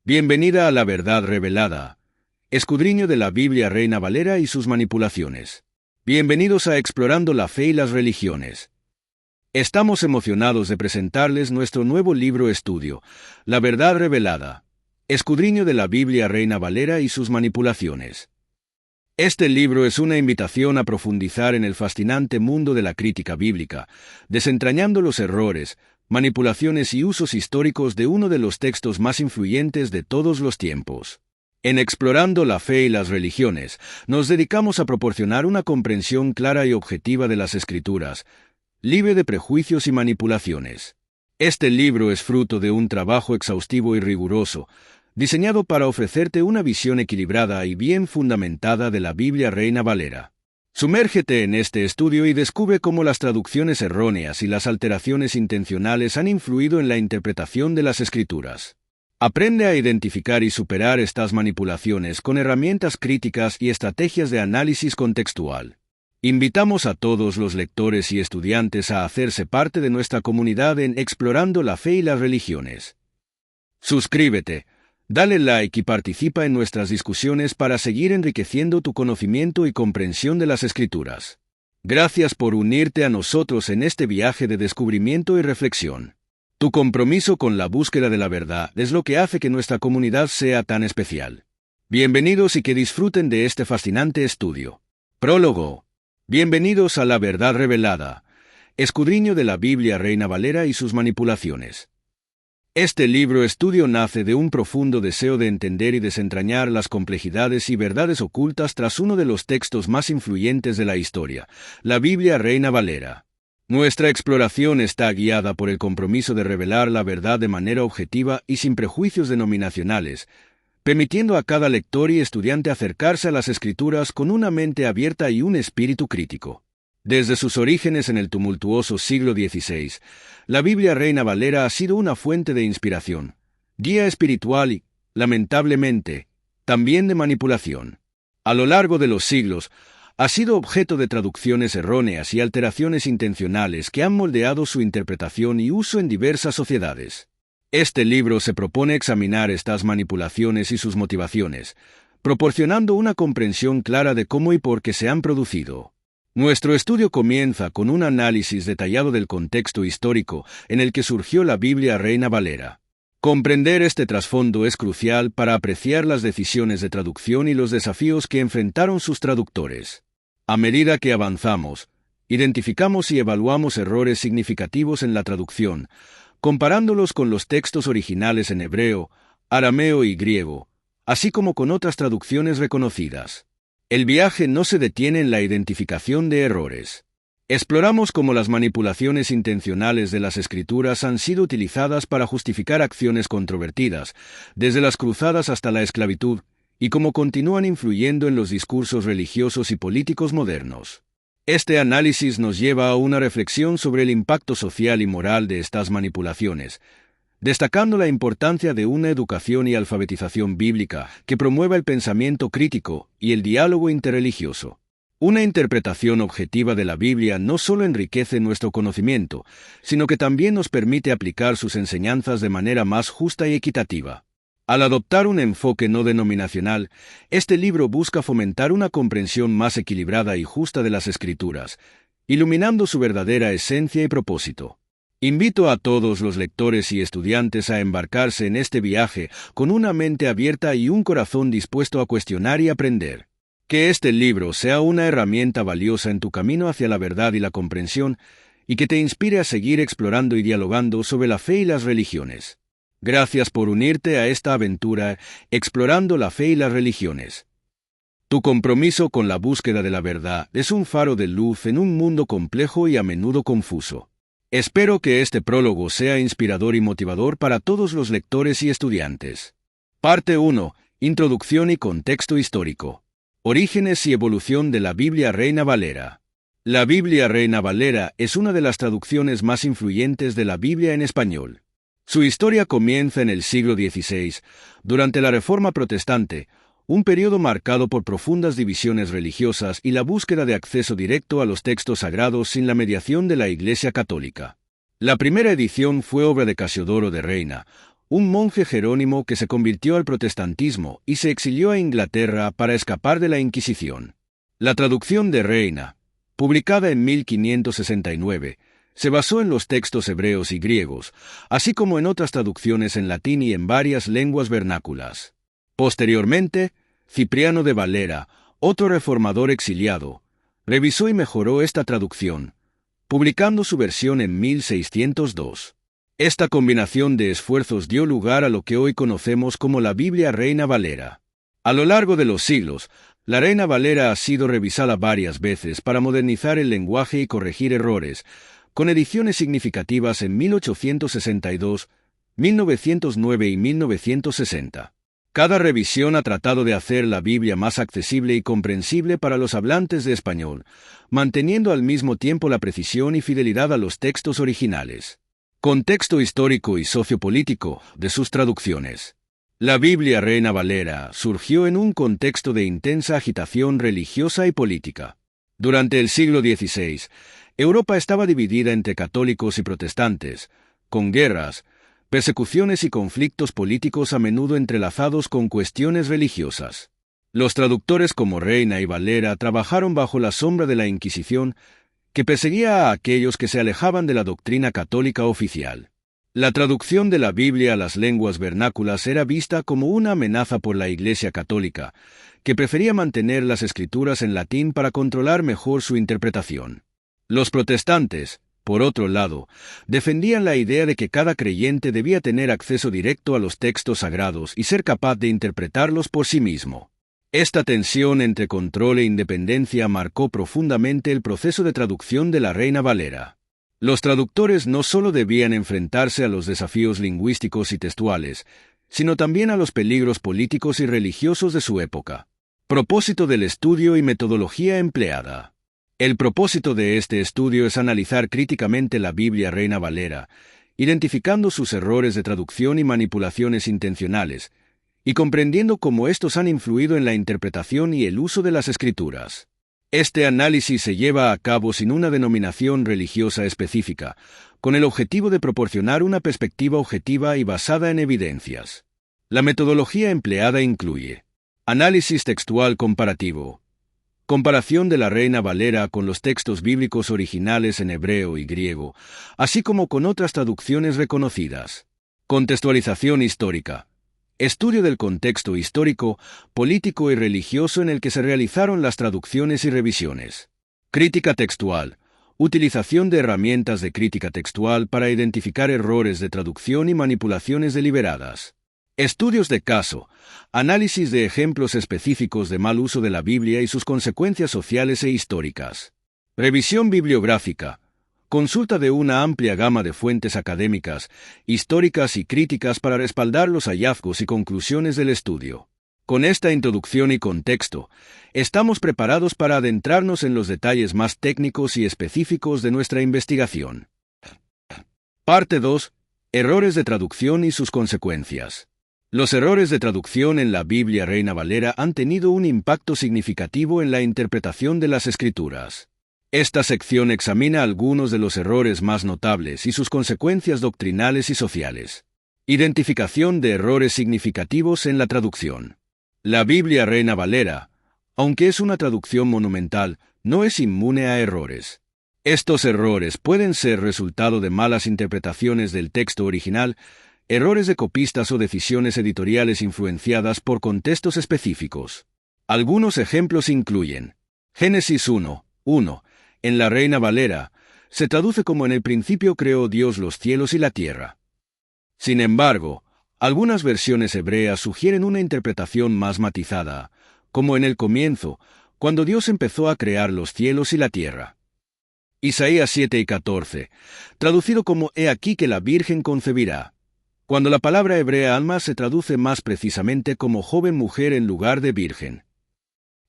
Bienvenida a la verdad revelada. Escudriño de la Biblia Reina Valera y sus manipulaciones. Bienvenidos a Explorando la Fe y las Religiones. Estamos emocionados de presentarles nuestro nuevo libro estudio, La verdad revelada. Escudriño de la Biblia Reina Valera y sus manipulaciones. Este libro es una invitación a profundizar en el fascinante mundo de la crítica bíblica, desentrañando los errores, manipulaciones y usos históricos de uno de los textos más influyentes de todos los tiempos. En Explorando la Fe y las Religiones, nos dedicamos a proporcionar una comprensión clara y objetiva de las Escrituras, libre de prejuicios y manipulaciones. Este libro es fruto de un trabajo exhaustivo y riguroso, diseñado para ofrecerte una visión equilibrada y bien fundamentada de la Biblia Reina Valera. Sumérgete en este estudio y descubre cómo las traducciones erróneas y las alteraciones intencionales han influido en la interpretación de las Escrituras. Aprende a identificar y superar estas manipulaciones con herramientas críticas y estrategias de análisis contextual. Invitamos a todos los lectores y estudiantes a hacerse parte de nuestra comunidad en Explorando la Fe y las Religiones. Suscríbete, dale like y participa en nuestras discusiones para seguir enriqueciendo tu conocimiento y comprensión de las Escrituras. Gracias por unirte a nosotros en este viaje de descubrimiento y reflexión. Tu compromiso con la búsqueda de la verdad es lo que hace que nuestra comunidad sea tan especial. Bienvenidos y que disfruten de este fascinante estudio. Prólogo. Bienvenidos a la verdad revelada. Escudriño de la Biblia Reina Valera y sus manipulaciones. Este libro estudio nace de un profundo deseo de entender y desentrañar las complejidades y verdades ocultas tras uno de los textos más influyentes de la historia, la Biblia Reina Valera. Nuestra exploración está guiada por el compromiso de revelar la verdad de manera objetiva y sin prejuicios denominacionales, permitiendo a cada lector y estudiante acercarse a las Escrituras con una mente abierta y un espíritu crítico. Desde sus orígenes en el tumultuoso siglo XVI, la Biblia Reina Valera ha sido una fuente de inspiración, guía espiritual y, lamentablemente, también de manipulación. A lo largo de los siglos, ha sido objeto de traducciones erróneas y alteraciones intencionales que han moldeado su interpretación y uso en diversas sociedades. Este libro se propone examinar estas manipulaciones y sus motivaciones, proporcionando una comprensión clara de cómo y por qué se han producido. Nuestro estudio comienza con un análisis detallado del contexto histórico en el que surgió la Biblia Reina Valera. Comprender este trasfondo es crucial para apreciar las decisiones de traducción y los desafíos que enfrentaron sus traductores. A medida que avanzamos, identificamos y evaluamos errores significativos en la traducción, comparándolos con los textos originales en hebreo, arameo y griego, así como con otras traducciones reconocidas. El viaje no se detiene en la identificación de errores. Exploramos cómo las manipulaciones intencionales de las Escrituras han sido utilizadas para justificar acciones controvertidas, desde las cruzadas hasta la esclavitud, y cómo continúan influyendo en los discursos religiosos y políticos modernos. Este análisis nos lleva a una reflexión sobre el impacto social y moral de estas manipulaciones, destacando la importancia de una educación y alfabetización bíblica que promueva el pensamiento crítico y el diálogo interreligioso. Una interpretación objetiva de la Biblia no solo enriquece nuestro conocimiento, sino que también nos permite aplicar sus enseñanzas de manera más justa y equitativa. Al adoptar un enfoque no denominacional, este libro busca fomentar una comprensión más equilibrada y justa de las Escrituras, iluminando su verdadera esencia y propósito. Invito a todos los lectores y estudiantes a embarcarse en este viaje con una mente abierta y un corazón dispuesto a cuestionar y aprender. Que este libro sea una herramienta valiosa en tu camino hacia la verdad y la comprensión, y que te inspire a seguir explorando y dialogando sobre la fe y las religiones. Gracias por unirte a esta aventura Explorando la Fe y las Religiones. Tu compromiso con la búsqueda de la verdad es un faro de luz en un mundo complejo y a menudo confuso. Espero que este prólogo sea inspirador y motivador para todos los lectores y estudiantes. Parte 1. Introducción y contexto histórico. Orígenes y evolución de la Biblia Reina Valera. La Biblia Reina Valera es una de las traducciones más influyentes de la Biblia en español. Su historia comienza en el siglo XVI, durante la Reforma Protestante, un periodo marcado por profundas divisiones religiosas y la búsqueda de acceso directo a los textos sagrados sin la mediación de la Iglesia Católica. La primera edición fue obra de Casiodoro de Reina, un monje jerónimo que se convirtió al protestantismo y se exilió a Inglaterra para escapar de la Inquisición. La traducción de Reina, publicada en 1569, se basó en los textos hebreos y griegos, así como en otras traducciones en latín y en varias lenguas vernáculas. Posteriormente, Cipriano de Valera, otro reformador exiliado, revisó y mejoró esta traducción, publicando su versión en 1602. Esta combinación de esfuerzos dio lugar a lo que hoy conocemos como la Biblia Reina Valera. A lo largo de los siglos, la Reina Valera ha sido revisada varias veces para modernizar el lenguaje y corregir errores, con ediciones significativas en 1862, 1909 y 1960. Cada revisión ha tratado de hacer la Biblia más accesible y comprensible para los hablantes de español, manteniendo al mismo tiempo la precisión y fidelidad a los textos originales. Contexto histórico y sociopolítico de sus traducciones. La Biblia Reina Valera surgió en un contexto de intensa agitación religiosa y política. Durante el siglo XVI, Europa estaba dividida entre católicos y protestantes, con guerras, persecuciones y conflictos políticos a menudo entrelazados con cuestiones religiosas. Los traductores como Reina y Valera trabajaron bajo la sombra de la Inquisición, que perseguía a aquellos que se alejaban de la doctrina católica oficial. La traducción de la Biblia a las lenguas vernáculas era vista como una amenaza por la Iglesia católica, que prefería mantener las escrituras en latín para controlar mejor su interpretación. Los protestantes, por otro lado, defendían la idea de que cada creyente debía tener acceso directo a los textos sagrados y ser capaz de interpretarlos por sí mismo. Esta tensión entre control e independencia marcó profundamente el proceso de traducción de la Reina Valera. Los traductores no solo debían enfrentarse a los desafíos lingüísticos y textuales, sino también a los peligros políticos y religiosos de su época. Propósito del estudio y metodología empleada. El propósito de este estudio es analizar críticamente la Biblia Reina Valera, identificando sus errores de traducción y manipulaciones intencionales, y comprendiendo cómo estos han influido en la interpretación y el uso de las Escrituras. Este análisis se lleva a cabo sin una denominación religiosa específica, con el objetivo de proporcionar una perspectiva objetiva y basada en evidencias. La metodología empleada incluye análisis textual comparativo, comparación de la Reina Valera con los textos bíblicos originales en hebreo y griego, así como con otras traducciones reconocidas, contextualización histórica, estudio del contexto histórico, político y religioso en el que se realizaron las traducciones y revisiones. Crítica textual. Utilización de herramientas de crítica textual para identificar errores de traducción y manipulaciones deliberadas. Estudios de caso. Análisis de ejemplos específicos de mal uso de la Biblia y sus consecuencias sociales e históricas. Revisión bibliográfica. Consulta de una amplia gama de fuentes académicas, históricas y críticas para respaldar los hallazgos y conclusiones del estudio. Con esta introducción y contexto, estamos preparados para adentrarnos en los detalles más técnicos y específicos de nuestra investigación. Parte 2. Errores de traducción y sus consecuencias. Los errores de traducción en la Biblia Reina Valera han tenido un impacto significativo en la interpretación de las Escrituras. Esta sección examina algunos de los errores más notables y sus consecuencias doctrinales y sociales. Identificación de errores significativos en la traducción. La Biblia Reina Valera, aunque es una traducción monumental, no es inmune a errores. Estos errores pueden ser resultado de malas interpretaciones del texto original, errores de copistas o decisiones editoriales influenciadas por contextos específicos. Algunos ejemplos incluyen Génesis 1:1. En la Reina Valera, se traduce como en el principio creó Dios los cielos y la tierra. Sin embargo, algunas versiones hebreas sugieren una interpretación más matizada, como en el comienzo, cuando Dios empezó a crear los cielos y la tierra. Isaías 7:14, traducido como He aquí que la Virgen concebirá, cuando la palabra hebrea alma se traduce más precisamente como joven mujer en lugar de virgen.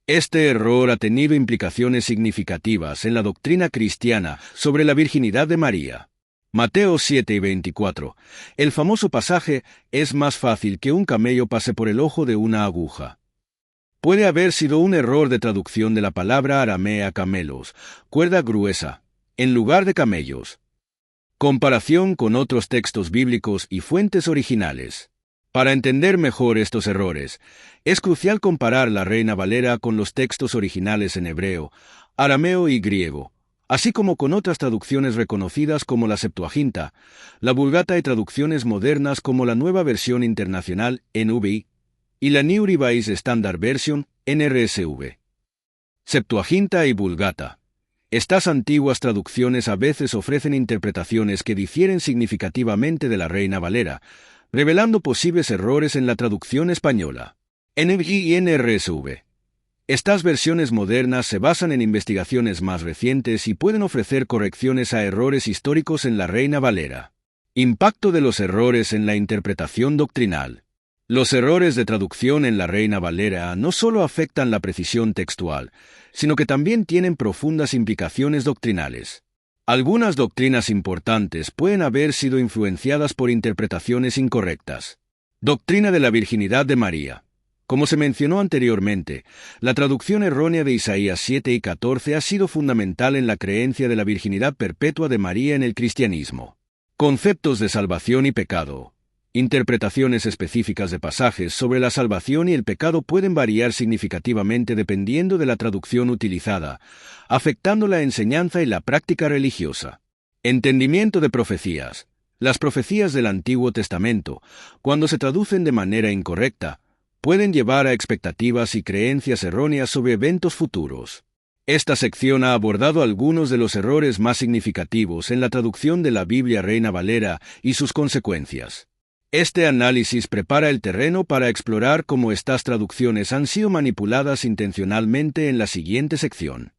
Este error ha tenido implicaciones significativas en la doctrina cristiana sobre la virginidad de María. Mateo 7:24. El famoso pasaje, es más fácil que un camello pase por el ojo de una aguja. Puede haber sido un error de traducción de la palabra aramea camelos, cuerda gruesa, en lugar de camellos. Comparación con otros textos bíblicos y fuentes originales. Para entender mejor estos errores, es crucial comparar la Reina Valera con los textos originales en hebreo, arameo y griego, así como con otras traducciones reconocidas como la Septuaginta, la Vulgata y traducciones modernas como la Nueva Versión Internacional NVI y la New Revised Standard Version NRSV. Septuaginta y Vulgata. Estas antiguas traducciones a veces ofrecen interpretaciones que difieren significativamente de la Reina Valera, revelando posibles errores en la traducción española. NVI y NRSV. Estas versiones modernas se basan en investigaciones más recientes y pueden ofrecer correcciones a errores históricos en la Reina Valera. Impacto de los errores en la interpretación doctrinal. Los errores de traducción en la Reina Valera no solo afectan la precisión textual, sino que también tienen profundas implicaciones doctrinales. Algunas doctrinas importantes pueden haber sido influenciadas por interpretaciones incorrectas. Doctrina de la virginidad de María. Como se mencionó anteriormente, la traducción errónea de Isaías 7 y 14 ha sido fundamental en la creencia de la virginidad perpetua de María en el cristianismo. Conceptos de salvación y pecado. Interpretaciones específicas de pasajes sobre la salvación y el pecado pueden variar significativamente dependiendo de la traducción utilizada, afectando la enseñanza y la práctica religiosa. Entendimiento de profecías. Las profecías del Antiguo Testamento, cuando se traducen de manera incorrecta, pueden llevar a expectativas y creencias erróneas sobre eventos futuros. Esta sección ha abordado algunos de los errores más significativos en la traducción de la Biblia Reina Valera y sus consecuencias. Este análisis prepara el terreno para explorar cómo estas traducciones han sido manipuladas intencionalmente en la siguiente sección.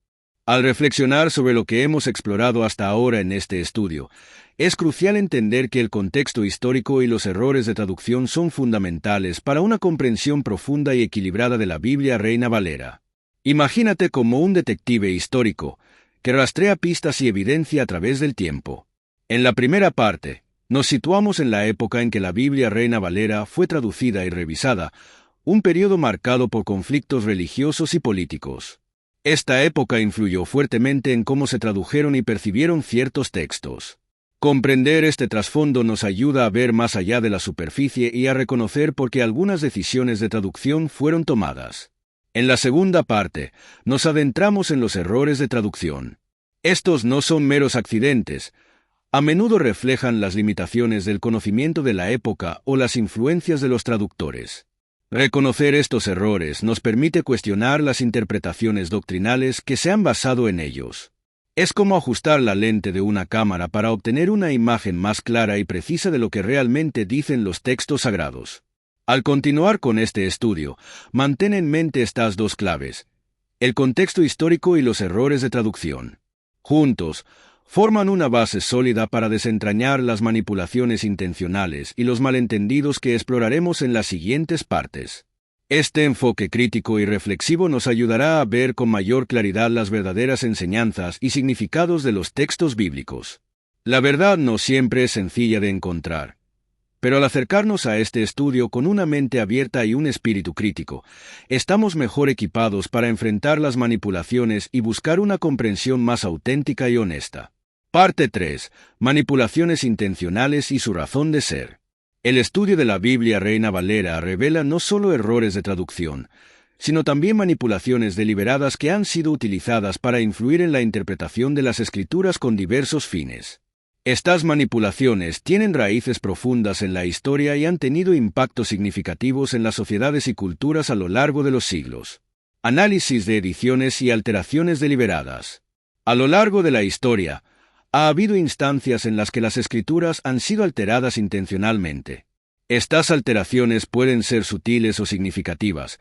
Al reflexionar sobre lo que hemos explorado hasta ahora en este estudio, es crucial entender que el contexto histórico y los errores de traducción son fundamentales para una comprensión profunda y equilibrada de la Biblia Reina Valera. Imagínate como un detective histórico que rastrea pistas y evidencia a través del tiempo. En la primera parte, nos situamos en la época en que la Biblia Reina Valera fue traducida y revisada, un periodo marcado por conflictos religiosos y políticos. Esta época influyó fuertemente en cómo se tradujeron y percibieron ciertos textos. Comprender este trasfondo nos ayuda a ver más allá de la superficie y a reconocer por qué algunas decisiones de traducción fueron tomadas. En la segunda parte, nos adentramos en los errores de traducción. Estos no son meros accidentes, a menudo reflejan las limitaciones del conocimiento de la época o las influencias de los traductores. Reconocer estos errores nos permite cuestionar las interpretaciones doctrinales que se han basado en ellos. Es como ajustar la lente de una cámara para obtener una imagen más clara y precisa de lo que realmente dicen los textos sagrados. Al continuar con este estudio, mantén en mente estas dos claves: el contexto histórico y los errores de traducción. Juntos, forman una base sólida para desentrañar las manipulaciones intencionales y los malentendidos que exploraremos en las siguientes partes. Este enfoque crítico y reflexivo nos ayudará a ver con mayor claridad las verdaderas enseñanzas y significados de los textos bíblicos. La verdad no siempre es sencilla de encontrar, pero al acercarnos a este estudio con una mente abierta y un espíritu crítico, estamos mejor equipados para enfrentar las manipulaciones y buscar una comprensión más auténtica y honesta. Parte 3. Manipulaciones intencionales y su razón de ser. El estudio de la Biblia Reina Valera revela no solo errores de traducción, sino también manipulaciones deliberadas que han sido utilizadas para influir en la interpretación de las Escrituras con diversos fines. Estas manipulaciones tienen raíces profundas en la historia y han tenido impactos significativos en las sociedades y culturas a lo largo de los siglos. Análisis de ediciones y alteraciones deliberadas. A lo largo de la historia, ha habido instancias en las que las Escrituras han sido alteradas intencionalmente. Estas alteraciones pueden ser sutiles o significativas,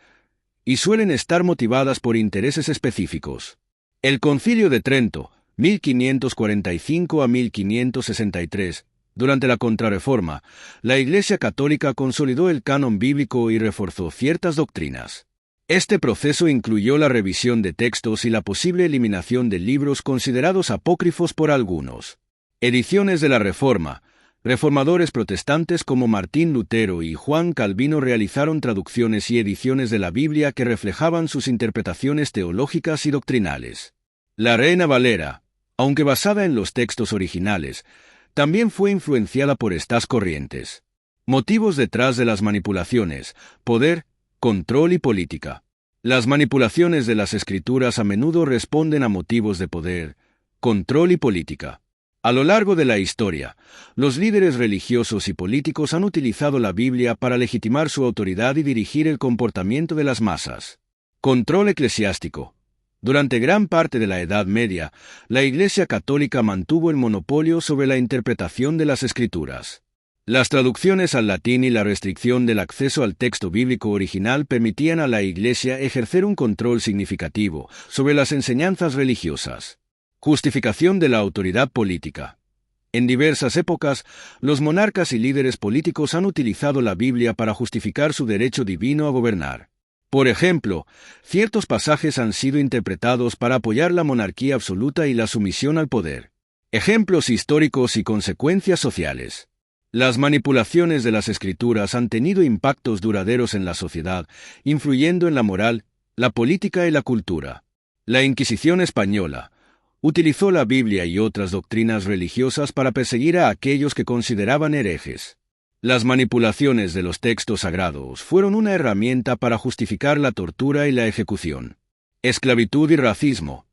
y suelen estar motivadas por intereses específicos. El Concilio de Trento, 1545 a 1563, durante la Contrarreforma, la Iglesia Católica consolidó el canon bíblico y reforzó ciertas doctrinas. Este proceso incluyó la revisión de textos y la posible eliminación de libros considerados apócrifos por algunos. Ediciones de la Reforma. Reformadores protestantes como Martín Lutero y Juan Calvino realizaron traducciones y ediciones de la Biblia que reflejaban sus interpretaciones teológicas y doctrinales. La Reina Valera, aunque basada en los textos originales, También fue influenciada por estas corrientes. Motivos detrás de las manipulaciones: poder, control y política. Las manipulaciones de las Escrituras a menudo responden a motivos de poder, control y política. A lo largo de la historia, los líderes religiosos y políticos han utilizado la Biblia para legitimar su autoridad y dirigir el comportamiento de las masas. Control eclesiástico. Durante gran parte de la Edad Media, la Iglesia Católica mantuvo el monopolio sobre la interpretación de las Escrituras. Las traducciones al latín y la restricción del acceso al texto bíblico original permitían a la Iglesia ejercer un control significativo sobre las enseñanzas religiosas. Justificación de la autoridad política. En diversas épocas, los monarcas y líderes políticos han utilizado la Biblia para justificar su derecho divino a gobernar. Por ejemplo, ciertos pasajes han sido interpretados para apoyar la monarquía absoluta y la sumisión al poder. Ejemplos históricos y consecuencias sociales. Las manipulaciones de las Escrituras han tenido impactos duraderos en la sociedad, influyendo en la moral, la política y la cultura. La Inquisición española utilizó la Biblia y otras doctrinas religiosas para perseguir a aquellos que consideraban herejes. Las manipulaciones de los textos sagrados fueron una herramienta para justificar la tortura y la ejecución. Esclavitud y racismo.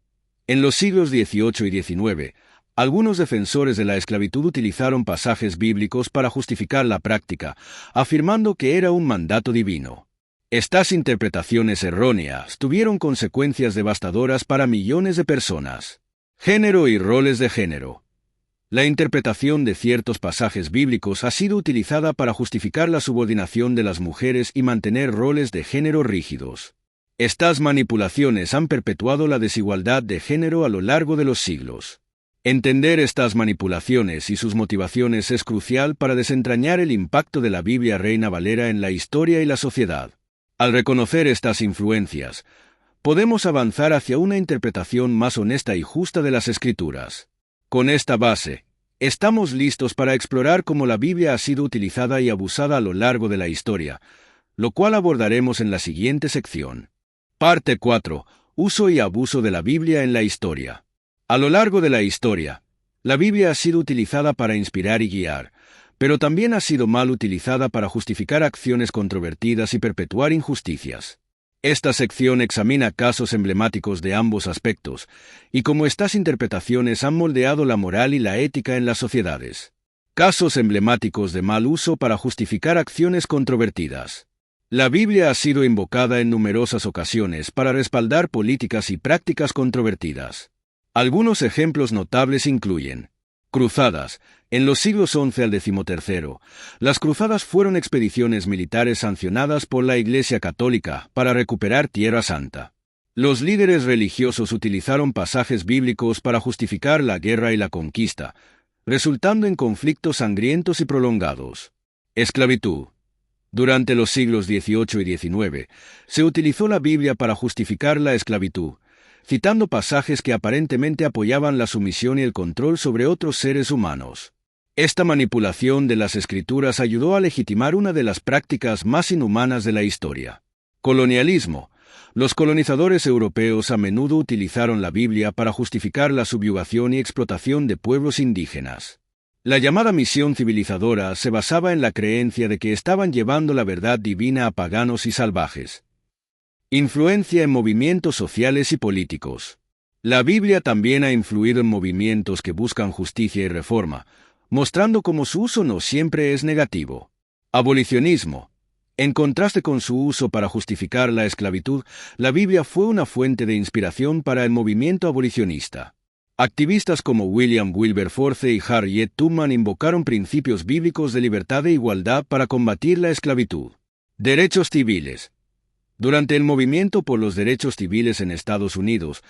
En los siglos XVIII y XIX, algunos defensores de la esclavitud utilizaron pasajes bíblicos para justificar la práctica, afirmando que era un mandato divino. Estas interpretaciones erróneas tuvieron consecuencias devastadoras para millones de personas. Género y roles de género. La interpretación de ciertos pasajes bíblicos ha sido utilizada para justificar la subordinación de las mujeres y mantener roles de género rígidos. Estas manipulaciones han perpetuado la desigualdad de género a lo largo de los siglos. Entender estas manipulaciones y sus motivaciones es crucial para desentrañar el impacto de la Biblia Reina Valera en la historia y la sociedad. Al reconocer estas influencias, podemos avanzar hacia una interpretación más honesta y justa de las Escrituras. Con esta base, estamos listos para explorar cómo la Biblia ha sido utilizada y abusada a lo largo de la historia, lo cual abordaremos en la siguiente sección. Parte 4. Uso y abuso de la Biblia en la historia. A lo largo de la historia, la Biblia ha sido utilizada para inspirar y guiar, pero también ha sido mal utilizada para justificar acciones controvertidas y perpetuar injusticias. Esta sección examina casos emblemáticos de ambos aspectos, y cómo estas interpretaciones han moldeado la moral y la ética en las sociedades. Casos emblemáticos de mal uso para justificar acciones controvertidas. La Biblia ha sido invocada en numerosas ocasiones para respaldar políticas y prácticas controvertidas. Algunos ejemplos notables incluyen: cruzadas. En los siglos XI al XIII, las cruzadas fueron expediciones militares sancionadas por la Iglesia Católica para recuperar Tierra Santa. Los líderes religiosos utilizaron pasajes bíblicos para justificar la guerra y la conquista, resultando en conflictos sangrientos y prolongados. Esclavitud. Durante los siglos XVIII y XIX, se utilizó la Biblia para justificar la esclavitud, citando pasajes que aparentemente apoyaban la sumisión y el control sobre otros seres humanos. Esta manipulación de las Escrituras ayudó a legitimar una de las prácticas más inhumanas de la historia. Colonialismo. Los colonizadores europeos a menudo utilizaron la Biblia para justificar la subyugación y explotación de pueblos indígenas. La llamada misión civilizadora se basaba en la creencia de que estaban llevando la verdad divina a paganos y salvajes. Influencia en movimientos sociales y políticos. La Biblia también ha influido en movimientos que buscan justicia y reforma, mostrando cómo su uso no siempre es negativo. Abolicionismo. En contraste con su uso para justificar la esclavitud, la Biblia fue una fuente de inspiración para el movimiento abolicionista. Activistas como William Wilberforce y Harriet Tubman invocaron principios bíblicos de libertad e igualdad para combatir la esclavitud. Derechos civiles. Durante el movimiento por los derechos civiles en Estados Unidos,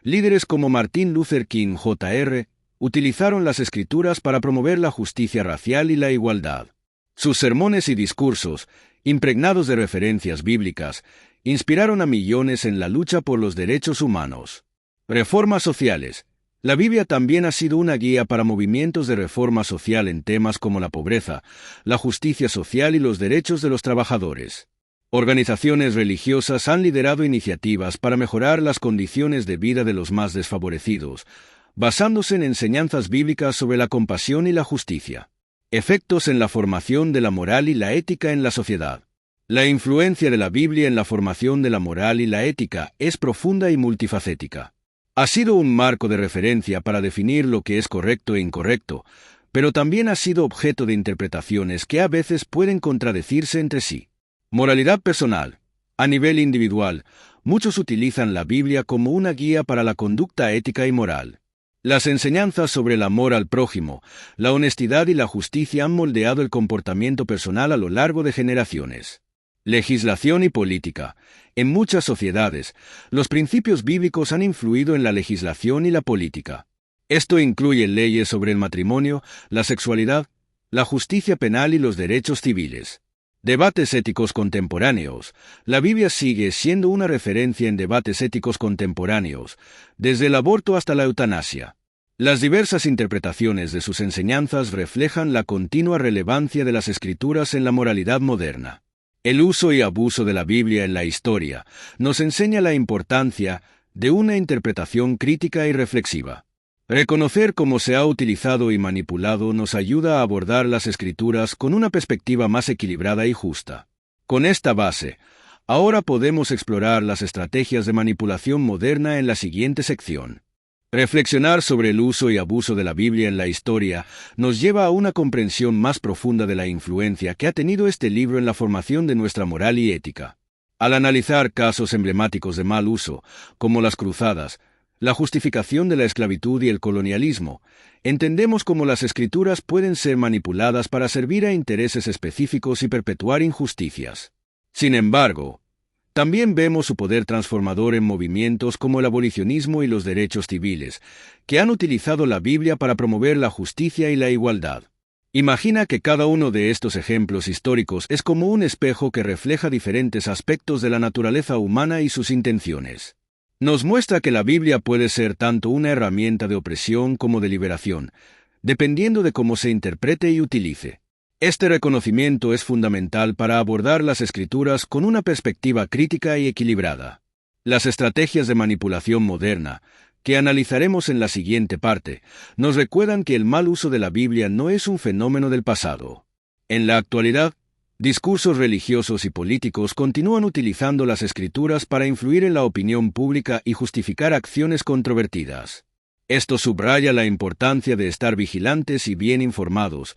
líderes como Martin Luther King Jr. utilizaron las Escrituras para promover la justicia racial y la igualdad. Sus sermones y discursos, impregnados de referencias bíblicas, inspiraron a millones en la lucha por los derechos humanos. Reformas sociales. La Biblia también ha sido una guía para movimientos de reforma social en temas como la pobreza, la justicia social y los derechos de los trabajadores. Organizaciones religiosas han liderado iniciativas para mejorar las condiciones de vida de los más desfavorecidos, basándose en enseñanzas bíblicas sobre la compasión y la justicia. Efectos en la formación de la moral y la ética en la sociedad. La influencia de la Biblia en la formación de la moral y la ética es profunda y multifacética. Ha sido un marco de referencia para definir lo que es correcto e incorrecto, pero también ha sido objeto de interpretaciones que a veces pueden contradecirse entre sí. Moralidad personal. A nivel individual, muchos utilizan la Biblia como una guía para la conducta ética y moral. Las enseñanzas sobre el amor al prójimo, la honestidad y la justicia han moldeado el comportamiento personal a lo largo de generaciones. Legislación y política. En muchas sociedades, los principios bíblicos han influido en la legislación y la política. Esto incluye leyes sobre el matrimonio, la sexualidad, la justicia penal y los derechos civiles. Debates éticos contemporáneos. La Biblia sigue siendo una referencia en debates éticos contemporáneos, desde el aborto hasta la eutanasia. Las diversas interpretaciones de sus enseñanzas reflejan la continua relevancia de las Escrituras en la moralidad moderna. El uso y abuso de la Biblia en la historia nos enseña la importancia de una interpretación crítica y reflexiva. Reconocer cómo se ha utilizado y manipulado nos ayuda a abordar las Escrituras con una perspectiva más equilibrada y justa. Con esta base, ahora podemos explorar las estrategias de manipulación moderna en la siguiente sección. Reflexionar sobre el uso y abuso de la Biblia en la historia nos lleva a una comprensión más profunda de la influencia que ha tenido este libro en la formación de nuestra moral y ética. Al analizar casos emblemáticos de mal uso, como las cruzadas, la justificación de la esclavitud y el colonialismo, entendemos cómo las Escrituras pueden ser manipuladas para servir a intereses específicos y perpetuar injusticias. Sin embargo, también vemos su poder transformador en movimientos como el abolicionismo y los derechos civiles, que han utilizado la Biblia para promover la justicia y la igualdad. Imagina que cada uno de estos ejemplos históricos es como un espejo que refleja diferentes aspectos de la naturaleza humana y sus intenciones. Nos muestra que la Biblia puede ser tanto una herramienta de opresión como de liberación, dependiendo de cómo se interprete y utilice. Este reconocimiento es fundamental para abordar las Escrituras con una perspectiva crítica y equilibrada. Las estrategias de manipulación moderna, que analizaremos en la siguiente parte, nos recuerdan que el mal uso de la Biblia no es un fenómeno del pasado. En la actualidad, discursos religiosos y políticos continúan utilizando las Escrituras para influir en la opinión pública y justificar acciones controvertidas. Esto subraya la importancia de estar vigilantes y bien informados,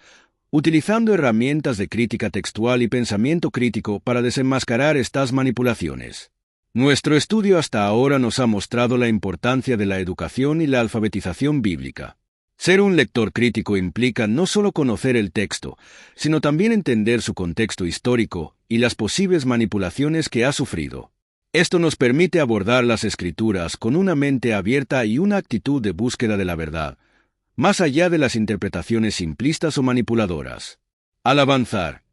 utilizando herramientas de crítica textual y pensamiento crítico para desenmascarar estas manipulaciones. Nuestro estudio hasta ahora nos ha mostrado la importancia de la educación y la alfabetización bíblica. Ser un lector crítico implica no solo conocer el texto, sino también entender su contexto histórico y las posibles manipulaciones que ha sufrido. Esto nos permite abordar las Escrituras con una mente abierta y una actitud de búsqueda de la verdad, más allá de las interpretaciones simplistas o manipuladoras. Al avanzar,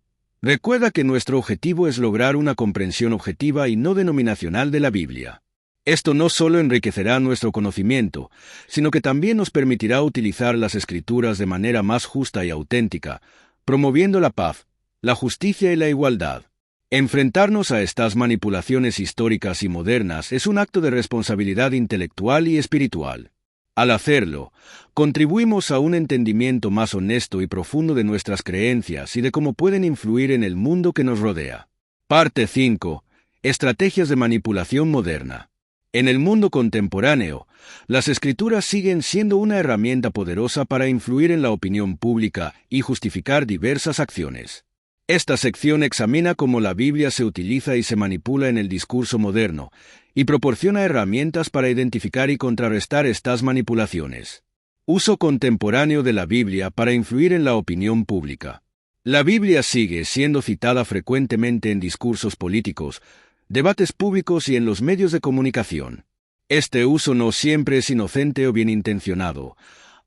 recuerda que nuestro objetivo es lograr una comprensión objetiva y no denominacional de la Biblia. Esto no solo enriquecerá nuestro conocimiento, sino que también nos permitirá utilizar las Escrituras de manera más justa y auténtica, promoviendo la paz, la justicia y la igualdad. Enfrentarnos a estas manipulaciones históricas y modernas es un acto de responsabilidad intelectual y espiritual. Al hacerlo, contribuimos a un entendimiento más honesto y profundo de nuestras creencias y de cómo pueden influir en el mundo que nos rodea. Parte 5. Estrategias de manipulación moderna. En el mundo contemporáneo, las Escrituras siguen siendo una herramienta poderosa para influir en la opinión pública y justificar diversas acciones. Esta sección examina cómo la Biblia se utiliza y se manipula en el discurso moderno, y proporciona herramientas para identificar y contrarrestar estas manipulaciones. Uso contemporáneo de la Biblia para influir en la opinión pública. La Biblia sigue siendo citada frecuentemente en discursos políticos, debates públicos y en los medios de comunicación. Este uso no siempre es inocente o bien intencionado.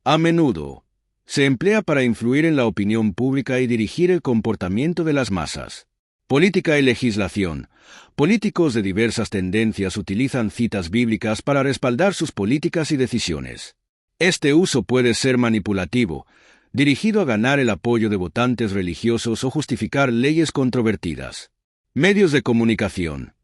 A menudo, se emplea para influir en la opinión pública y dirigir el comportamiento de las masas. Política y legislación. Políticos de diversas tendencias utilizan citas bíblicas para respaldar sus políticas y decisiones. Este uso puede ser manipulativo, dirigido a ganar el apoyo de votantes religiosos o justificar leyes controvertidas. Medios de comunicación.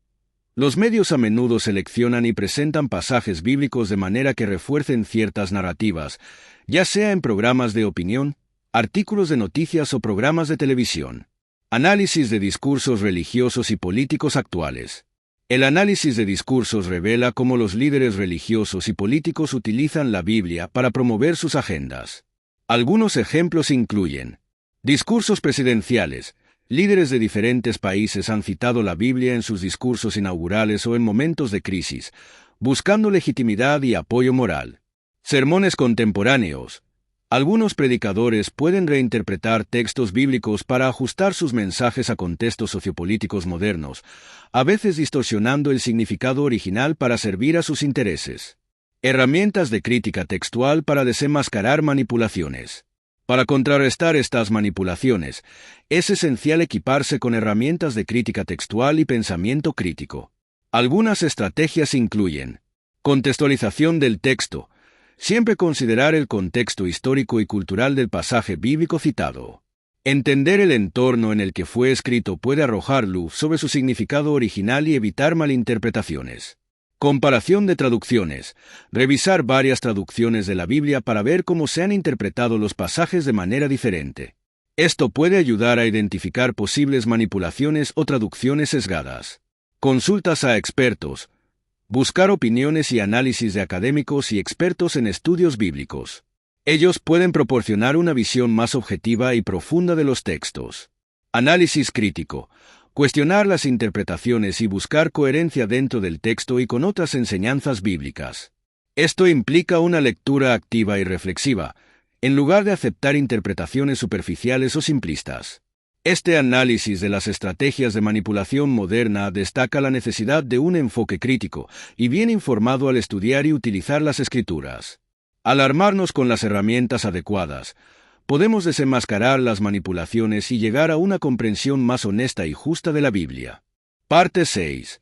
Los medios a menudo seleccionan y presentan pasajes bíblicos de manera que refuercen ciertas narrativas, ya sea en programas de opinión, artículos de noticias o programas de televisión. Análisis de discursos religiosos y políticos actuales. El análisis de discursos revela cómo los líderes religiosos y políticos utilizan la Biblia para promover sus agendas. Algunos ejemplos incluyen discursos presidenciales. Líderes de diferentes países han citado la Biblia en sus discursos inaugurales o en momentos de crisis, buscando legitimidad y apoyo moral. Sermones contemporáneos. Algunos predicadores pueden reinterpretar textos bíblicos para ajustar sus mensajes a contextos sociopolíticos modernos, a veces distorsionando el significado original para servir a sus intereses. Herramientas de crítica textual para desenmascarar manipulaciones. Para contrarrestar estas manipulaciones, es esencial equiparse con herramientas de crítica textual y pensamiento crítico. Algunas estrategias incluyen contextualización del texto. Siempre considerar el contexto histórico y cultural del pasaje bíblico citado. Entender el entorno en el que fue escrito puede arrojar luz sobre su significado original y evitar malinterpretaciones. Comparación de traducciones. Revisar varias traducciones de la Biblia para ver cómo se han interpretado los pasajes de manera diferente. Esto puede ayudar a identificar posibles manipulaciones o traducciones sesgadas. Consultas a expertos. Buscar opiniones y análisis de académicos y expertos en estudios bíblicos. Ellos pueden proporcionar una visión más objetiva y profunda de los textos. Análisis crítico. Cuestionar las interpretaciones y buscar coherencia dentro del texto y con otras enseñanzas bíblicas. Esto implica una lectura activa y reflexiva, en lugar de aceptar interpretaciones superficiales o simplistas. Este análisis de las estrategias de manipulación moderna destaca la necesidad de un enfoque crítico y bien informado al estudiar y utilizar las Escrituras. Al armarnos con las herramientas adecuadas, podemos desenmascarar las manipulaciones y llegar a una comprensión más honesta y justa de la Biblia. Parte 6.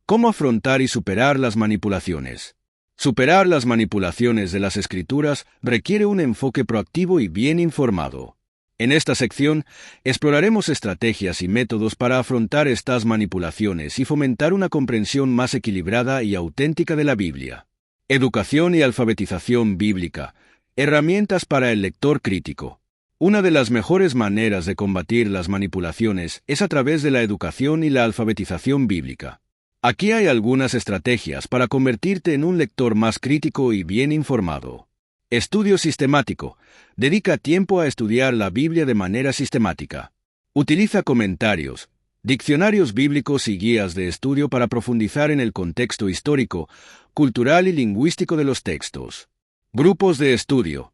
¿Cómo afrontar y superar las manipulaciones? Superar las manipulaciones de las Escrituras requiere un enfoque proactivo y bien informado. En esta sección, exploraremos estrategias y métodos para afrontar estas manipulaciones y fomentar una comprensión más equilibrada y auténtica de la Biblia. Educación y alfabetización bíblica. Herramientas para el lector crítico. Una de las mejores maneras de combatir las manipulaciones es a través de la educación y la alfabetización bíblica. Aquí hay algunas estrategias para convertirte en un lector más crítico y bien informado. Estudio sistemático. Dedica tiempo a estudiar la Biblia de manera sistemática. Utiliza comentarios, diccionarios bíblicos y guías de estudio para profundizar en el contexto histórico, cultural y lingüístico de los textos. Grupos de estudio.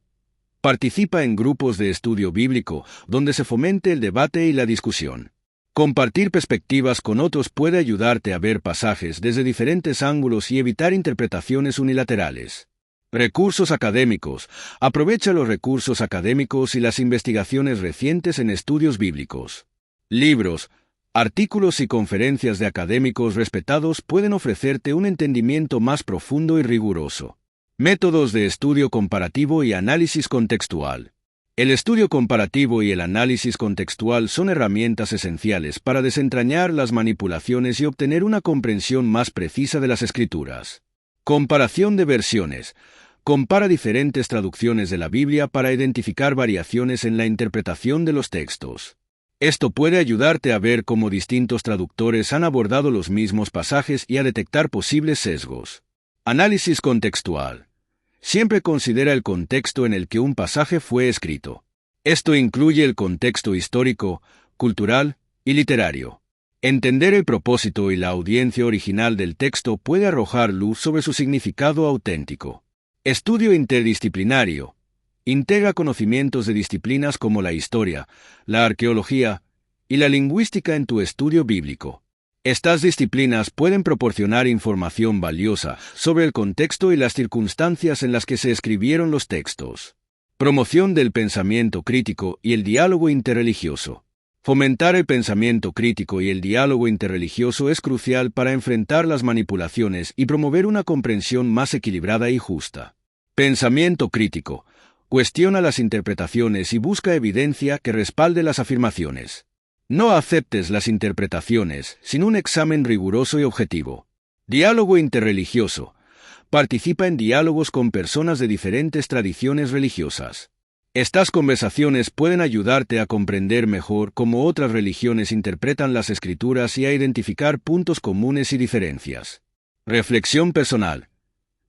Participa en grupos de estudio bíblico, donde se fomente el debate y la discusión. Compartir perspectivas con otros puede ayudarte a ver pasajes desde diferentes ángulos y evitar interpretaciones unilaterales. Recursos académicos. Aprovecha los recursos académicos y las investigaciones recientes en estudios bíblicos. Libros, artículos y conferencias de académicos respetados pueden ofrecerte un entendimiento más profundo y riguroso. Métodos de estudio comparativo y análisis contextual. El estudio comparativo y el análisis contextual son herramientas esenciales para desentrañar las manipulaciones y obtener una comprensión más precisa de las Escrituras. Comparación de versiones. Compara diferentes traducciones de la Biblia para identificar variaciones en la interpretación de los textos. Esto puede ayudarte a ver cómo distintos traductores han abordado los mismos pasajes y a detectar posibles sesgos. Análisis contextual. Siempre considera el contexto en el que un pasaje fue escrito. Esto incluye el contexto histórico, cultural y literario. Entender el propósito y la audiencia original del texto puede arrojar luz sobre su significado auténtico. Estudio interdisciplinario. Integra conocimientos de disciplinas como la historia, la arqueología y la lingüística en tu estudio bíblico. Estas disciplinas pueden proporcionar información valiosa sobre el contexto y las circunstancias en las que se escribieron los textos. Promoción del pensamiento crítico y el diálogo interreligioso. Fomentar el pensamiento crítico y el diálogo interreligioso es crucial para enfrentar las manipulaciones y promover una comprensión más equilibrada y justa. Pensamiento crítico. Cuestiona las interpretaciones y busca evidencia que respalde las afirmaciones. No aceptes las interpretaciones sin un examen riguroso y objetivo. Diálogo interreligioso. Participa en diálogos con personas de diferentes tradiciones religiosas. Estas conversaciones pueden ayudarte a comprender mejor cómo otras religiones interpretan las Escrituras y a identificar puntos comunes y diferencias. Reflexión personal.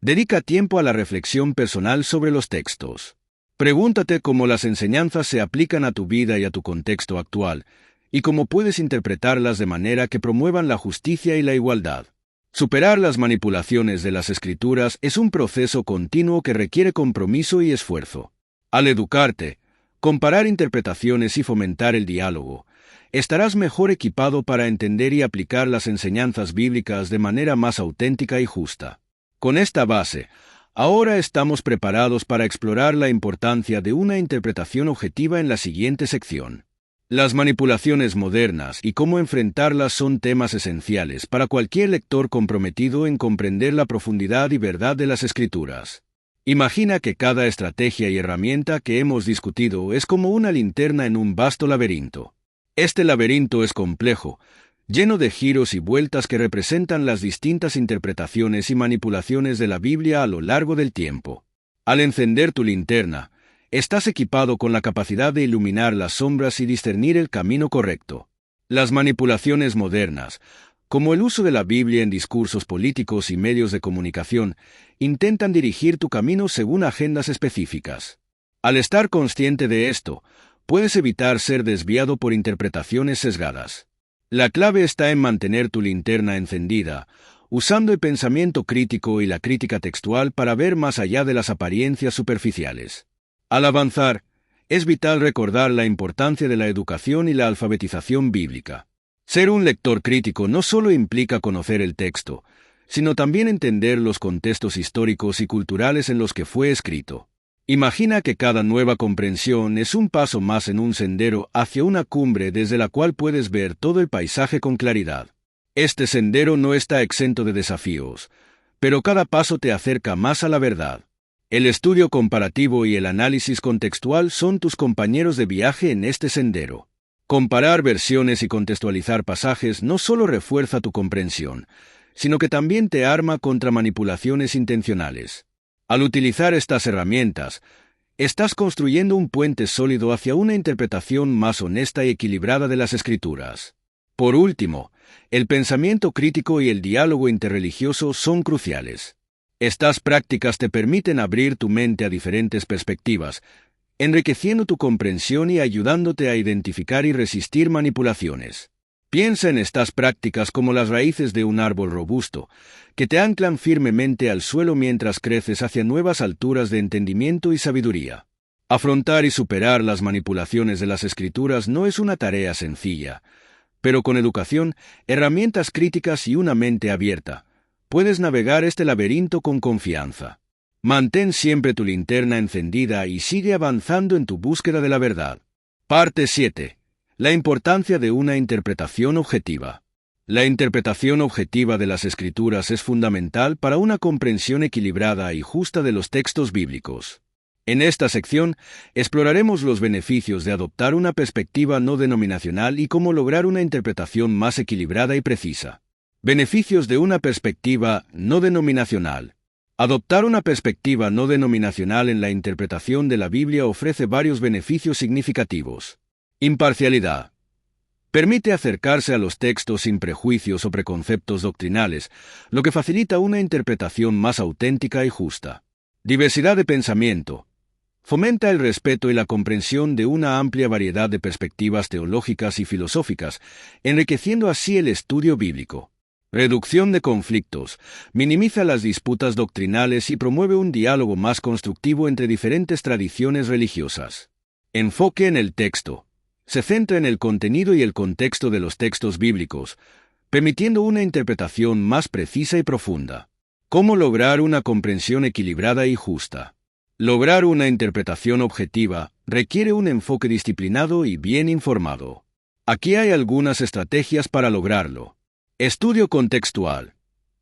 Dedica tiempo a la reflexión personal sobre los textos. Pregúntate cómo las enseñanzas se aplican a tu vida y a tu contexto actual, y cómo puedes interpretarlas de manera que promuevan la justicia y la igualdad. Superar las manipulaciones de las Escrituras es un proceso continuo que requiere compromiso y esfuerzo. Al educarte, comparar interpretaciones y fomentar el diálogo, estarás mejor equipado para entender y aplicar las enseñanzas bíblicas de manera más auténtica y justa. Con esta base, ahora estamos preparados para explorar la importancia de una interpretación objetiva en la siguiente sección. Las manipulaciones modernas y cómo enfrentarlas son temas esenciales para cualquier lector comprometido en comprender la profundidad y verdad de las Escrituras. Imagina que cada estrategia y herramienta que hemos discutido es como una linterna en un vasto laberinto. Este laberinto es complejo, lleno de giros y vueltas que representan las distintas interpretaciones y manipulaciones de la Biblia a lo largo del tiempo. Al encender tu linterna, estás equipado con la capacidad de iluminar las sombras y discernir el camino correcto. Las manipulaciones modernas, como el uso de la Biblia en discursos políticos y medios de comunicación, intentan dirigir tu camino según agendas específicas. Al estar consciente de esto, puedes evitar ser desviado por interpretaciones sesgadas. La clave está en mantener tu linterna encendida, usando el pensamiento crítico y la crítica textual para ver más allá de las apariencias superficiales. Al avanzar, es vital recordar la importancia de la educación y la alfabetización bíblica. Ser un lector crítico no solo implica conocer el texto, sino también entender los contextos históricos y culturales en los que fue escrito. Imagina que cada nueva comprensión es un paso más en un sendero hacia una cumbre desde la cual puedes ver todo el paisaje con claridad. Este sendero no está exento de desafíos, pero cada paso te acerca más a la verdad. El estudio comparativo y el análisis contextual son tus compañeros de viaje en este sendero. Comparar versiones y contextualizar pasajes no solo refuerza tu comprensión, sino que también te arma contra manipulaciones intencionales. Al utilizar estas herramientas, estás construyendo un puente sólido hacia una interpretación más honesta y equilibrada de las Escrituras. Por último, el pensamiento crítico y el diálogo interreligioso son cruciales. Estas prácticas te permiten abrir tu mente a diferentes perspectivas, enriqueciendo tu comprensión y ayudándote a identificar y resistir manipulaciones. Piensa en estas prácticas como las raíces de un árbol robusto, que te anclan firmemente al suelo mientras creces hacia nuevas alturas de entendimiento y sabiduría. Afrontar y superar las manipulaciones de las Escrituras no es una tarea sencilla, pero con educación, herramientas críticas y una mente abierta, puedes navegar este laberinto con confianza. Mantén siempre tu linterna encendida y sigue avanzando en tu búsqueda de la verdad. Parte 7. La importancia de una interpretación objetiva. La interpretación objetiva de las Escrituras es fundamental para una comprensión equilibrada y justa de los textos bíblicos. En esta sección, exploraremos los beneficios de adoptar una perspectiva no denominacional y cómo lograr una interpretación más equilibrada y precisa. Beneficios de una perspectiva no denominacional. Adoptar una perspectiva no denominacional en la interpretación de la Biblia ofrece varios beneficios significativos. Imparcialidad. Permite acercarse a los textos sin prejuicios o preconceptos doctrinales, lo que facilita una interpretación más auténtica y justa. Diversidad de pensamiento. Fomenta el respeto y la comprensión de una amplia variedad de perspectivas teológicas y filosóficas, enriqueciendo así el estudio bíblico. Reducción de conflictos. Minimiza las disputas doctrinales y promueve un diálogo más constructivo entre diferentes tradiciones religiosas. Enfoque en el texto. Se centra en el contenido y el contexto de los textos bíblicos, permitiendo una interpretación más precisa y profunda. ¿Cómo lograr una comprensión equilibrada y justa? Lograr una interpretación objetiva requiere un enfoque disciplinado y bien informado. Aquí hay algunas estrategias para lograrlo. Estudio contextual.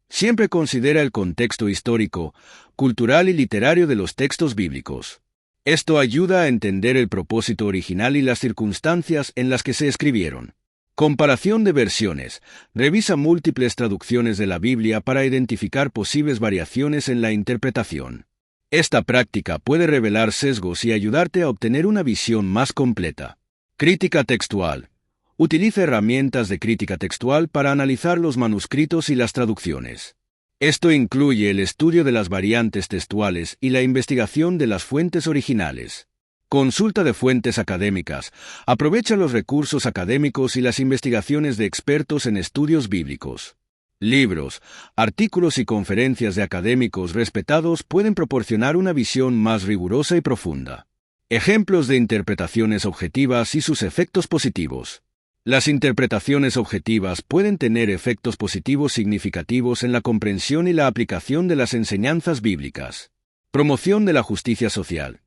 Siempre considera el contexto histórico, cultural y literario de los textos bíblicos. Esto ayuda a entender el propósito original y las circunstancias en las que se escribieron. Comparación de versiones. Revisa múltiples traducciones de la Biblia para identificar posibles variaciones en la interpretación. Esta práctica puede revelar sesgos y ayudarte a obtener una visión más completa. Crítica textual. Utiliza herramientas de crítica textual para analizar los manuscritos y las traducciones. Esto incluye el estudio de las variantes textuales y la investigación de las fuentes originales. Consulta de fuentes académicas. Aprovecha los recursos académicos y las investigaciones de expertos en estudios bíblicos. Libros, artículos y conferencias de académicos respetados pueden proporcionar una visión más rigurosa y profunda. Ejemplos de interpretaciones objetivas y sus efectos positivos. Las interpretaciones objetivas pueden tener efectos positivos significativos en la comprensión y la aplicación de las enseñanzas bíblicas. Promoción de la justicia social.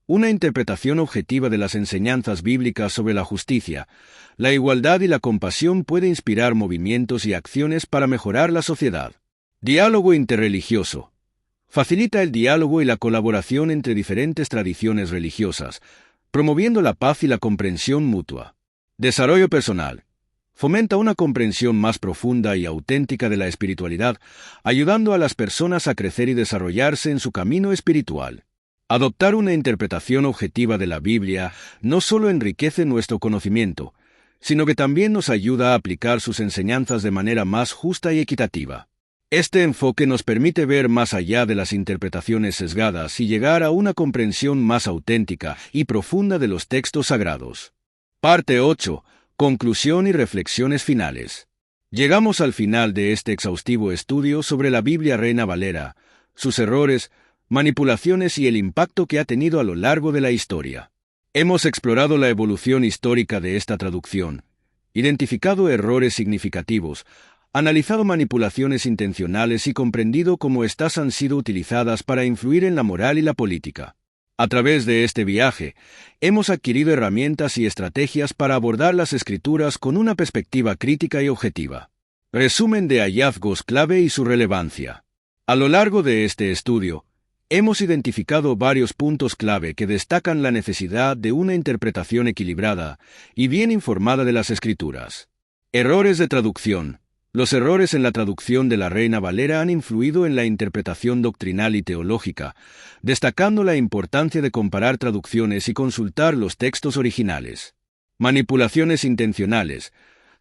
Una interpretación objetiva de las enseñanzas bíblicas sobre la justicia, la igualdad y la compasión puede inspirar movimientos y acciones para mejorar la sociedad. Diálogo interreligioso. Facilita el diálogo y la colaboración entre diferentes tradiciones religiosas, promoviendo la paz y la comprensión mutua. Desarrollo personal. Fomenta una comprensión más profunda y auténtica de la espiritualidad, ayudando a las personas a crecer y desarrollarse en su camino espiritual. Adoptar una interpretación objetiva de la Biblia no solo enriquece nuestro conocimiento, sino que también nos ayuda a aplicar sus enseñanzas de manera más justa y equitativa. Este enfoque nos permite ver más allá de las interpretaciones sesgadas y llegar a una comprensión más auténtica y profunda de los textos sagrados. Parte 8. Conclusión y reflexiones finales. Llegamos al final de este exhaustivo estudio sobre la Biblia Reina Valera, sus errores, manipulaciones y el impacto que ha tenido a lo largo de la historia. Hemos explorado la evolución histórica de esta traducción, identificado errores significativos, analizado manipulaciones intencionales y comprendido cómo éstas han sido utilizadas para influir en la moral y la política. A través de este viaje, hemos adquirido herramientas y estrategias para abordar las Escrituras con una perspectiva crítica y objetiva. Resumen de hallazgos clave y su relevancia. A lo largo de este estudio, hemos identificado varios puntos clave que destacan la necesidad de una interpretación equilibrada y bien informada de las Escrituras. Errores de traducción. Los errores en la traducción de la Reina Valera han influido en la interpretación doctrinal y teológica, destacando la importancia de comparar traducciones y consultar los textos originales. Manipulaciones intencionales.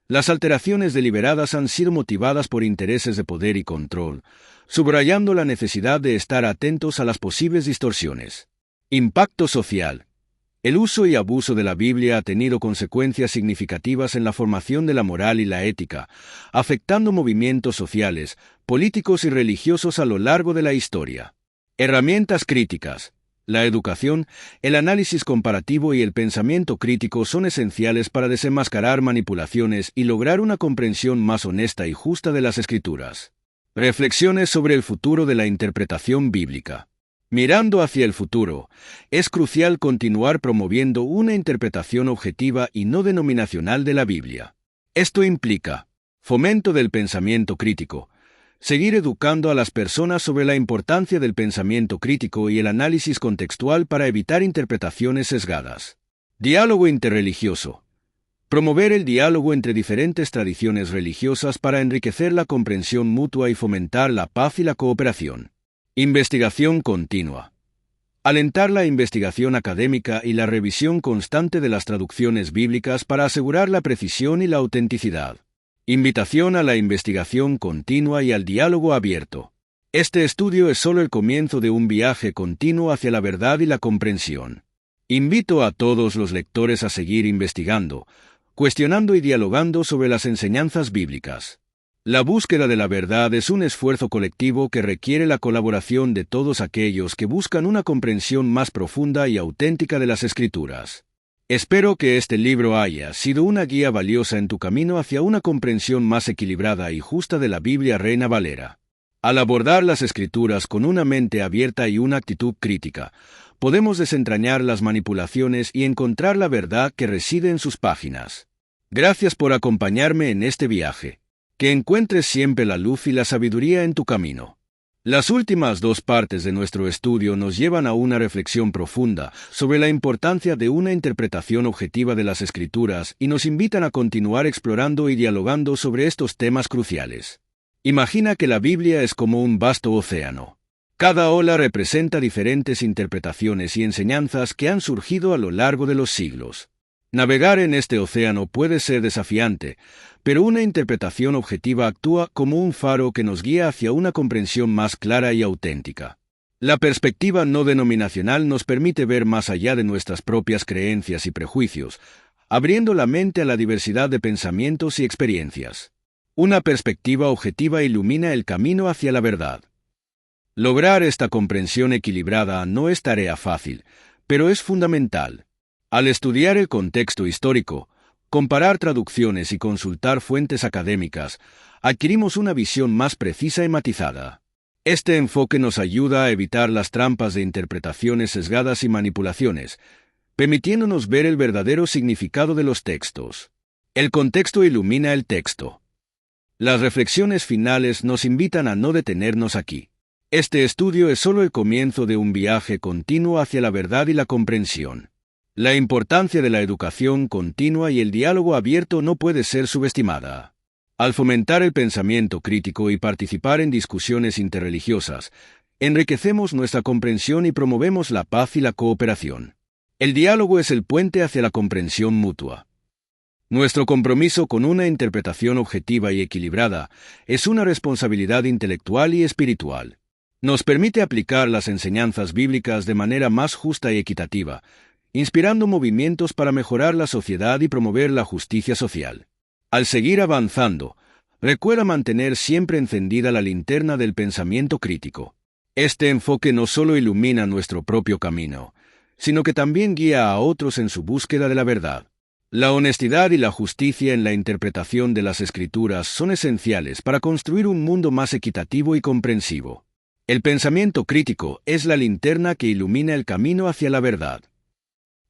Las alteraciones deliberadas han sido motivadas por intereses de poder y control, subrayando la necesidad de estar atentos a las posibles distorsiones. Impacto social. El uso y abuso de la Biblia ha tenido consecuencias significativas en la formación de la moral y la ética, afectando movimientos sociales, políticos y religiosos a lo largo de la historia. Herramientas críticas. La educación, el análisis comparativo y el pensamiento crítico son esenciales para desenmascarar manipulaciones y lograr una comprensión más honesta y justa de las Escrituras. Reflexiones sobre el futuro de la interpretación bíblica. Mirando hacia el futuro, es crucial continuar promoviendo una interpretación objetiva y no denominacional de la Biblia. Esto implica fomento del pensamiento crítico, seguir educando a las personas sobre la importancia del pensamiento crítico y el análisis contextual para evitar interpretaciones sesgadas. Diálogo interreligioso. Promover el diálogo entre diferentes tradiciones religiosas para enriquecer la comprensión mutua y fomentar la paz y la cooperación. Investigación continua. Alentar la investigación académica y la revisión constante de las traducciones bíblicas para asegurar la precisión y la autenticidad. Invitación a la investigación continua y al diálogo abierto. Este estudio es solo el comienzo de un viaje continuo hacia la verdad y la comprensión. Invito a todos los lectores a seguir investigando, cuestionando y dialogando sobre las enseñanzas bíblicas. La búsqueda de la verdad es un esfuerzo colectivo que requiere la colaboración de todos aquellos que buscan una comprensión más profunda y auténtica de las Escrituras. Espero que este libro haya sido una guía valiosa en tu camino hacia una comprensión más equilibrada y justa de la Biblia Reina Valera. Al abordar las Escrituras con una mente abierta y una actitud crítica, podemos desentrañar las manipulaciones y encontrar la verdad que reside en sus páginas. Gracias por acompañarme en este viaje. Que encuentres siempre la luz y la sabiduría en tu camino. Las últimas dos partes de nuestro estudio nos llevan a una reflexión profunda sobre la importancia de una interpretación objetiva de las Escrituras y nos invitan a continuar explorando y dialogando sobre estos temas cruciales. Imagina que la Biblia es como un vasto océano. Cada ola representa diferentes interpretaciones y enseñanzas que han surgido a lo largo de los siglos. Navegar en este océano puede ser desafiante, pero una interpretación objetiva actúa como un faro que nos guía hacia una comprensión más clara y auténtica. La perspectiva no denominacional nos permite ver más allá de nuestras propias creencias y prejuicios, abriendo la mente a la diversidad de pensamientos y experiencias. Una perspectiva objetiva ilumina el camino hacia la verdad. Lograr esta comprensión equilibrada no es tarea fácil, pero es fundamental. Al estudiar el contexto histórico, comparar traducciones y consultar fuentes académicas, adquirimos una visión más precisa y matizada. Este enfoque nos ayuda a evitar las trampas de interpretaciones sesgadas y manipulaciones, permitiéndonos ver el verdadero significado de los textos. El contexto ilumina el texto. Las reflexiones finales nos invitan a no detenernos aquí. Este estudio es solo el comienzo de un viaje continuo hacia la verdad y la comprensión. La importancia de la educación continua y el diálogo abierto no puede ser subestimada. Al fomentar el pensamiento crítico y participar en discusiones interreligiosas, enriquecemos nuestra comprensión y promovemos la paz y la cooperación. El diálogo es el puente hacia la comprensión mutua. Nuestro compromiso con una interpretación objetiva y equilibrada es una responsabilidad intelectual y espiritual. Nos permite aplicar las enseñanzas bíblicas de manera más justa y equitativa, inspirando movimientos para mejorar la sociedad y promover la justicia social. Al seguir avanzando, recuerda mantener siempre encendida la linterna del pensamiento crítico. Este enfoque no solo ilumina nuestro propio camino, sino que también guía a otros en su búsqueda de la verdad. La honestidad y la justicia en la interpretación de las Escrituras son esenciales para construir un mundo más equitativo y comprensivo. El pensamiento crítico es la linterna que ilumina el camino hacia la verdad.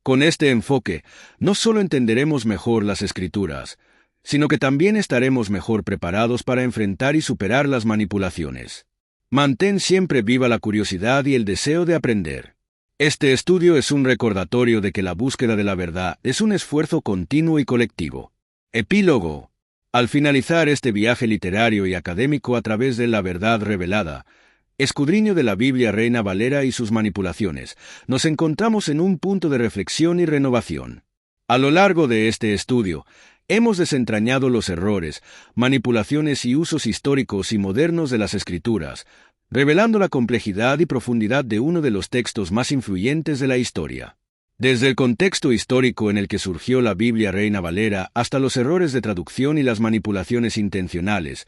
Con este enfoque, no solo entenderemos mejor las Escrituras, sino que también estaremos mejor preparados para enfrentar y superar las manipulaciones. Mantén siempre viva la curiosidad y el deseo de aprender. Este estudio es un recordatorio de que la búsqueda de la verdad es un esfuerzo continuo y colectivo. Epílogo. Al finalizar este viaje literario y académico a través de la verdad revelada, escudriño de la Biblia Reina Valera y sus manipulaciones, nos encontramos en un punto de reflexión y renovación. A lo largo de este estudio, hemos desentrañado los errores, manipulaciones y usos históricos y modernos de las Escrituras, revelando la complejidad y profundidad de uno de los textos más influyentes de la historia. Desde el contexto histórico en el que surgió la Biblia Reina Valera hasta los errores de traducción y las manipulaciones intencionales,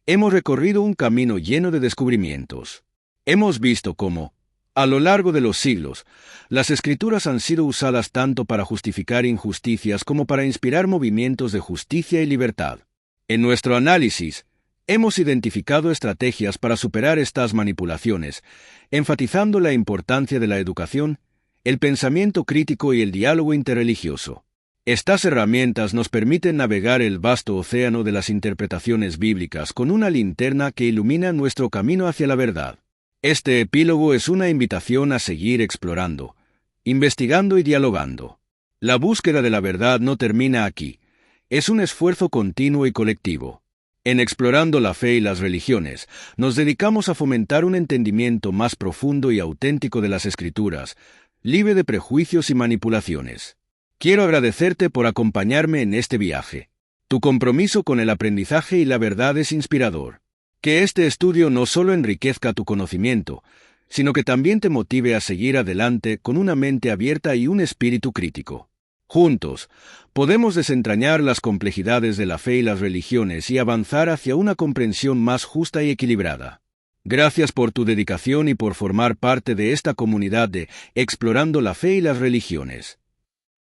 hemos recorrido un camino lleno de descubrimientos. Hemos visto cómo, a lo largo de los siglos, las Escrituras han sido usadas tanto para justificar injusticias como para inspirar movimientos de justicia y libertad. En nuestro análisis, hemos identificado estrategias para superar estas manipulaciones, enfatizando la importancia de la educación, el pensamiento crítico y el diálogo interreligioso. Estas herramientas nos permiten navegar el vasto océano de las interpretaciones bíblicas con una linterna que ilumina nuestro camino hacia la verdad. Este epílogo es una invitación a seguir explorando, investigando y dialogando. La búsqueda de la verdad no termina aquí. Es un esfuerzo continuo y colectivo. En Explorando la Fe y las Religiones, nos dedicamos a fomentar un entendimiento más profundo y auténtico de las Escrituras, libre de prejuicios y manipulaciones. Quiero agradecerte por acompañarme en este viaje. Tu compromiso con el aprendizaje y la verdad es inspirador. Que este estudio no solo enriquezca tu conocimiento, sino que también te motive a seguir adelante con una mente abierta y un espíritu crítico. Juntos, podemos desentrañar las complejidades de la fe y las religiones y avanzar hacia una comprensión más justa y equilibrada. Gracias por tu dedicación y por formar parte de esta comunidad de Explorando la Fe y las Religiones.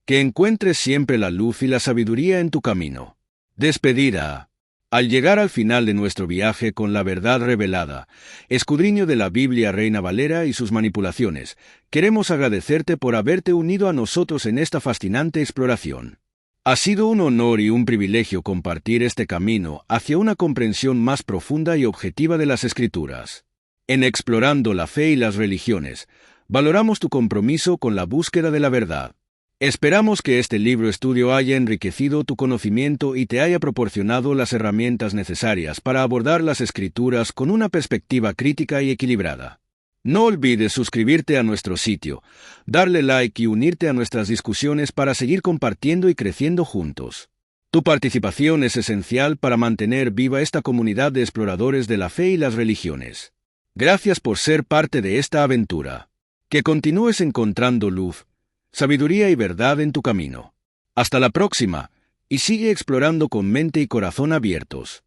Que encuentres siempre la luz y la sabiduría en tu camino. Despedida. Al llegar al final de nuestro viaje con la verdad revelada, escudriño de la Biblia Reina Valera y sus manipulaciones, queremos agradecerte por haberte unido a nosotros en esta fascinante exploración. Ha sido un honor y un privilegio compartir este camino hacia una comprensión más profunda y objetiva de las Escrituras. En Explorando la Fe y las Religiones, valoramos tu compromiso con la búsqueda de la verdad. Esperamos que este libro estudio haya enriquecido tu conocimiento y te haya proporcionado las herramientas necesarias para abordar las Escrituras con una perspectiva crítica y equilibrada. No olvides suscribirte a nuestro sitio, darle like y unirte a nuestras discusiones para seguir compartiendo y creciendo juntos. Tu participación es esencial para mantener viva esta comunidad de exploradores de la fe y las religiones. Gracias por ser parte de esta aventura. Que continúes encontrando luz, sabiduría y verdad en tu camino. Hasta la próxima, y sigue explorando con mente y corazón abiertos.